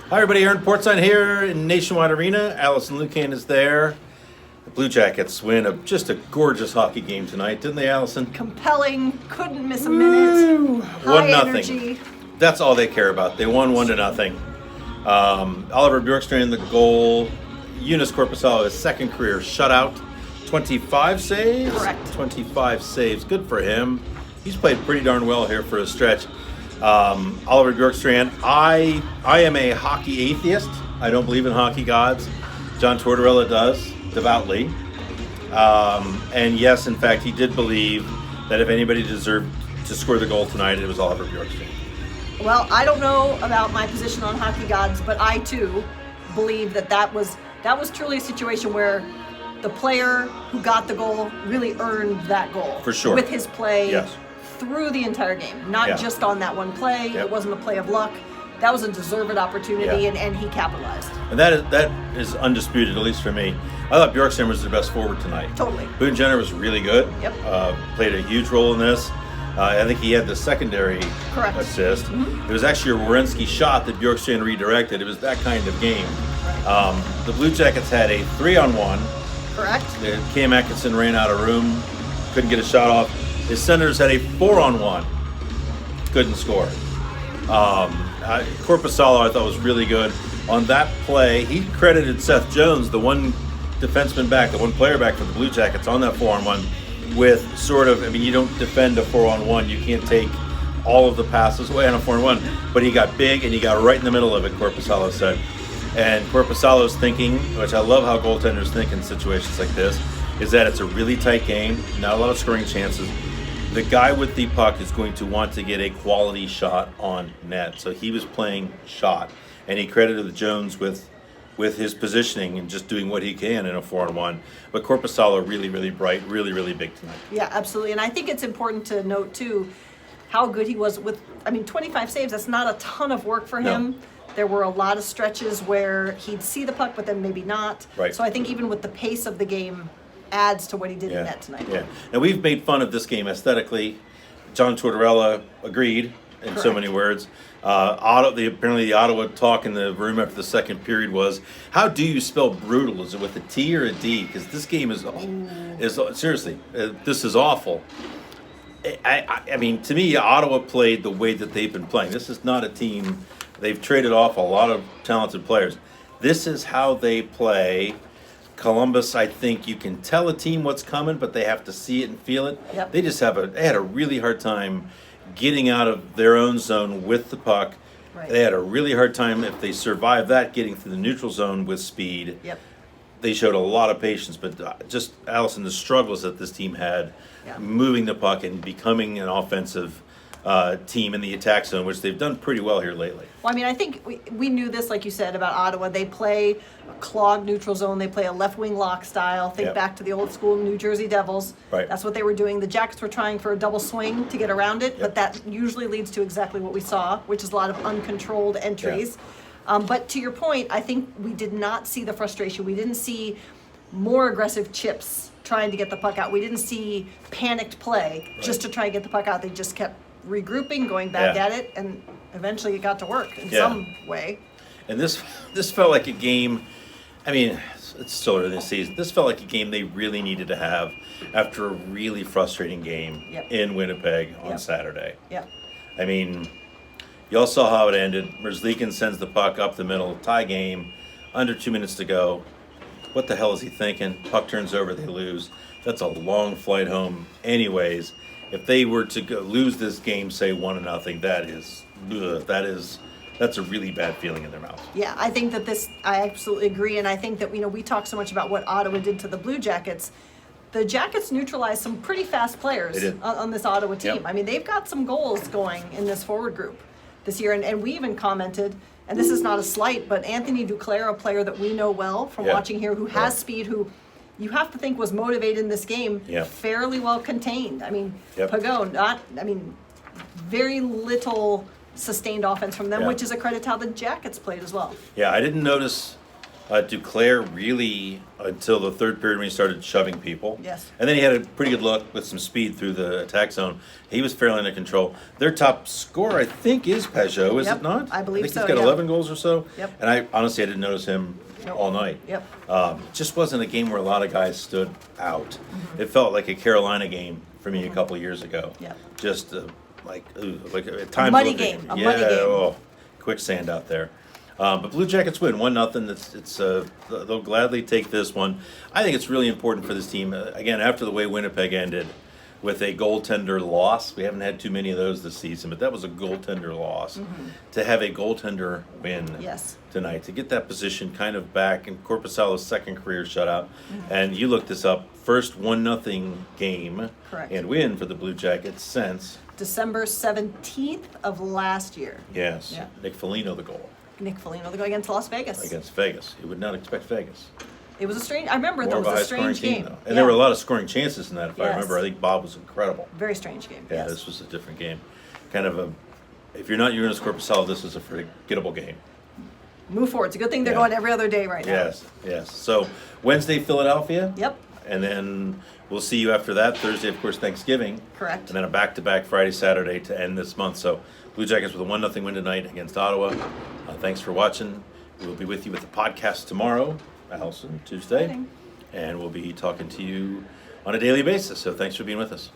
Hi, everybody. Aaron Portzline here in Nationwide Arena. Allison Lucan is there. The Blue Jackets win just a gorgeous hockey game tonight, didn't they, Allison? Compelling, couldn't miss a minute. High 1-0. energy. That's all they care about. They won 1-0. Oliver Bjorkstrand the goal. Eunice Korpisalo, his second career shutout. 25 saves? Correct. 25 saves. Good for him. He's played pretty darn well here for a stretch. Oliver Bjorkstrand, I am a hockey atheist. I don't believe in hockey gods. John Tortorella does, devoutly. And yes, in fact, he did believe that if anybody deserved to score the goal tonight, it was Oliver Bjorkstrand. Well, I don't know about my position on hockey gods, but I too believe that was truly a situation where the player who got the goal really earned that goal. For sure. With his play. Yes. Through the entire game, not just on that one play. Yep. It wasn't a play of luck. That was a deserved opportunity, Yeah. and he capitalized. And that is undisputed, at least for me. I thought Bjorkstrand was the best forward tonight. Totally. Boone Jenner was really good. Yep. Played a huge role in this. I think he had the secondary Correct. assist. Mm-hmm. It was actually a Werenski shot that Bjorkstrand redirected. It was that kind of game. The Blue Jackets had a 3-on-1. Correct. Cam Atkinson ran out of room, couldn't get a shot off. His Senators had a 4-on-1. Couldn't score. Korpisalo, I thought, was really good. On that play, he credited Seth Jones, the one defenseman back, the one player back for the Blue Jackets on that 4-on-1 with you don't defend a 4-on-1. You can't take all of the passes away on a 4-on-1. But he got big and he got right in the middle of it, Korpisalo said. And Korpisalo's thinking, which I love how goaltenders think in situations like this, is that it's a really tight game, not a lot of scoring chances. The guy with the puck is going to want to get a quality shot on net. So he was playing shot, and he credited Jones with his positioning and just doing what he can in a 4-on-1. But Korpisalo really, really bright, really, really big tonight. Yeah, absolutely. And I think it's important to note, too, how good he was with, 25 saves. That's not a ton of work for him. No. There were a lot of stretches where he'd see the puck, but then maybe not. Right. So I think even with the pace of the game adds to what he did in net tonight. Yeah. Now, we've made fun of this game John Tortorella agreed in so Correct. many words. Apparently the Ottawa talk in the room after the second period was, how do you spell brutal? Is it with a T or a D? Because this game is seriously, this is awful. I mean, to me, Ottawa played the way that they've been playing. This is not a team. They've traded off a lot of talented players. This is how they play. Columbus, I think you can tell a team what's coming, but they have to see it and feel it. Yep. They had a really hard time getting out of their own zone with the puck. Right. They had a really hard time, if they survived that, getting through the neutral zone with speed. Yep. They showed a lot of patience, but just, Allison, the struggles that this team had moving the puck and becoming an offensive team in the attack zone, which they've done pretty well here lately. Well, I think we knew this, like you said, about Ottawa. They play a clogged neutral zone. They play a left wing lock style. Think back to the old school New Jersey Devils. Right. That's what they were doing. The Jackets were trying for a double swing to get around it, but that usually leads to exactly what we saw, which is a lot of uncontrolled entries. But to your point, I think we did not see the frustration. We didn't see more aggressive chips trying to get the puck out. We didn't see panicked play just to try and get the puck out. They just kept regrouping, going back at it, and eventually it got to work in some way. And this felt like a game. It's still early in the season. This felt like a game they really needed to have after a really frustrating game in Winnipeg on Saturday. Yeah. You all saw how it ended. Merzlikins sends the puck up the middle, tie game, under 2 minutes to go. What the hell is he thinking? Puck turns over, they lose. That's a long flight home anyways. If they were to lose this game, say 1-0, that's a really bad feeling in their mouth. Yeah, I think that I absolutely agree, and I think that we talk so much about what Ottawa did to the Blue Jackets. The Jackets neutralized some pretty fast players on this Ottawa team. Yep. They've got some goals going in this forward group this year, and we even commented, and this is not a slight, but Anthony Duclair, a player that we know well from watching here, who has speed, who you have to think was motivated in this game, fairly well contained. Pagon, very little sustained offense from them, which is a credit to how the Jackets played as well. Yeah, I didn't notice Duclair really, until the third period when he started shoving people. Yes. And then he had a pretty good look with some speed through the attack zone. He was fairly under control. Their top scorer, I think, is Peugeot, is Yep, it not? I believe think so, he's got yeah. 11 goals or so. Yep. And I honestly, I didn't notice him Nope. all night. Yep. Just wasn't a game where a lot of guys stood out. It felt like a Carolina game for me a couple of years ago. Yep. Just like at times. money looking- game, a yeah, money game. Oh, quicksand out there. But Blue Jackets win 1-0. They'll gladly take this one. I think it's really important for this team. Again, after the way Winnipeg ended with a goaltender loss, we haven't had too many of those this season, but that was a goaltender loss. To have a goaltender win Yes. tonight, to get that position kind of back, and Korpisalo's second career shutout. And you looked this up, first 1-0 game Correct. and win for the Blue Jackets since, December 17th of last year. yes, Yeah. Nick Foligno the goal Nick Foligno, they go against Las Vegas. against Vegas. You would not expect Vegas. It was a strange, I remember More that of a was a high-scoring strange team, game. though. And there were a lot of scoring chances in that, if I Yes. remember. I think Bob was incredible. Very strange game, Yeah, yes. this was a different game. Kind of if you're not Jonas Korpisalo, this is a forgettable game. Move forward. It's a good thing they're Yeah. going every other day right now. Yes. So Wednesday, Philadelphia. Yep, And then we'll see you after that. Thursday, of course, Thanksgiving. correct. And then a back-to-back Friday, Saturday to end this month. So Blue Jackets with a 1-0 win tonight against Ottawa. Thanks for watching. We'll be with you with the podcast tomorrow, Allison, Tuesday. Exciting. And we'll be talking to you on a daily basis. So thanks for being with us.